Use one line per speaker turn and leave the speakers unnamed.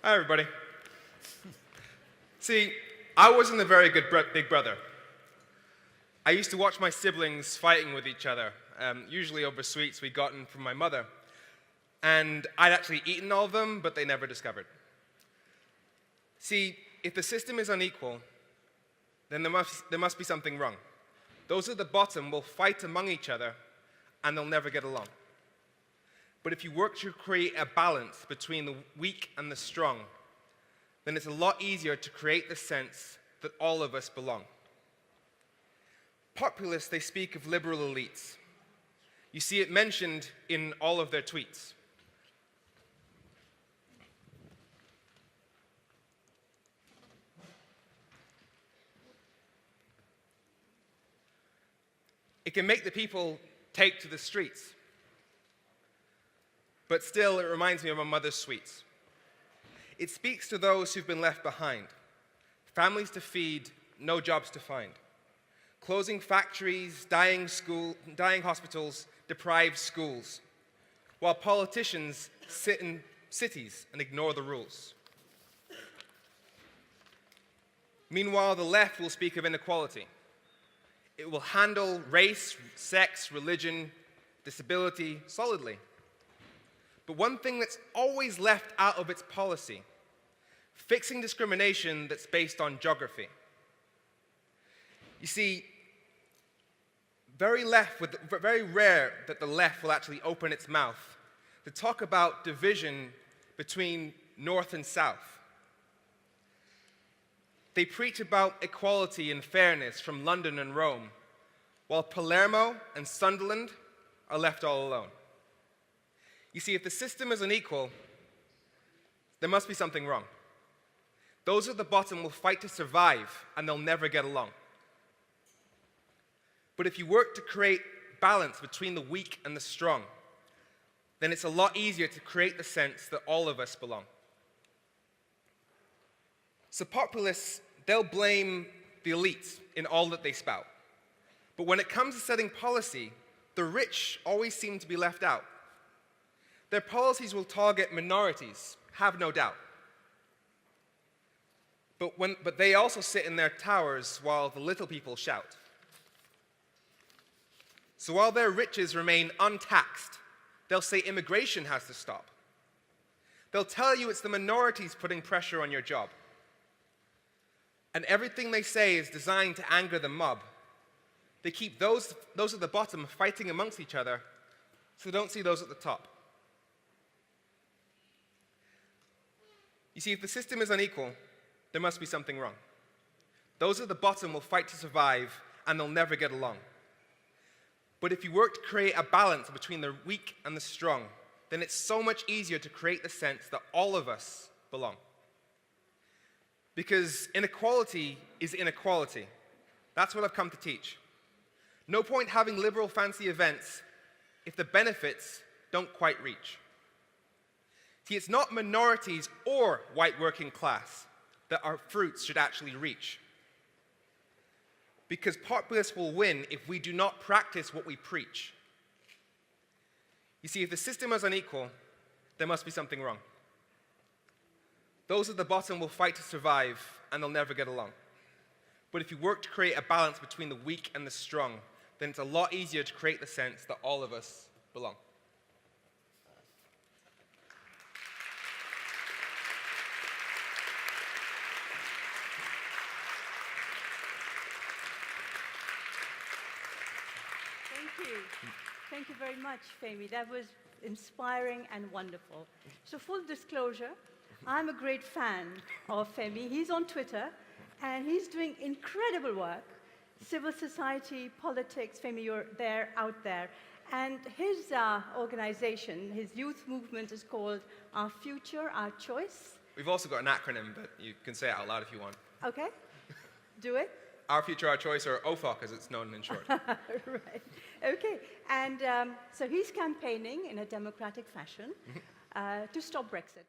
Hi, everybody. See, I wasn't a very good big brother. I used to watch my siblings fighting with each other, usually over sweets we'd gotten from my mother. And I'd actually eaten all of them, but they never discovered. See, if the system is unequal, then there must be something wrong. Those at the bottom will fight among each other, and they'll never get along. But if you work to create a balance between the weak and the strong, then it's a lot easier to create the sense that all of us belong. Populists, they speak of liberal elites. You see it mentioned in all of their tweets. It can make the people take to the streets. But still, it reminds me of my mother's sweets. It speaks to those who've been left behind. Families to feed, no jobs to find. Closing factories, dying hospitals, deprived schools. While politicians sit in cities and ignore the rules. Meanwhile, the left will speak of inequality. It will handle race, sex, religion, disability solidly. But one thing that's always left out of its policy, fixing discrimination that's based on geography. You see, very rare that the left will actually open its mouth to talk about division between North and South. They preach about equality and fairness from London and Rome, while Palermo and Sunderland are left all alone. You see, if the system is unequal, there must be something wrong. Those at the bottom will fight to survive, and they'll never get along. But if you work to create balance between the weak and the strong, then it's a lot easier to create the sense that all of us belong. So populists, they'll blame the elites in all that they spout. But when it comes to setting policy, the rich always seem to be left out. Their policies will target minorities, have no doubt. But they also sit in their towers while the little people shout. So while their riches remain untaxed, they'll say immigration has to stop. They'll tell you it's the minorities putting pressure on your job. And everything they say is designed to anger the mob. They keep those at the bottom fighting amongst each other, so they don't see those at the top. You see, if the system is unequal, there must be something wrong. Those at the bottom will fight to survive, and they'll never get along. But if you work to create a balance between the weak and the strong, then it's so much easier to create the sense that all of us belong. Because inequality is inequality. That's what I've come to teach. No point having liberal fancy events if the benefits don't quite reach. See, it's not minorities or white working class that our fruits should actually reach. Because populists will win if we do not practice what we preach. You see, if the system is unequal, there must be something wrong. Those at the bottom will fight to survive, and they'll never get along. But if you work to create a balance between the weak and the strong, then it's a lot easier to create the sense that all of us belong.
Thank you. Thank you very much, Femi. That was inspiring and wonderful. So full disclosure, I'm a great fan of Femi. He's on Twitter, and he's doing incredible work. Civil society, politics, Femi, you're there, out there. And his organization, his youth movement is called Our Future, Our Choice.
We've also got an acronym, but you can say it out loud if you want.
Okay, do it.
Our Future, Our Choice, or OFOC as it's known in short.
Right, okay. And so he's campaigning in a democratic fashion to stop Brexit.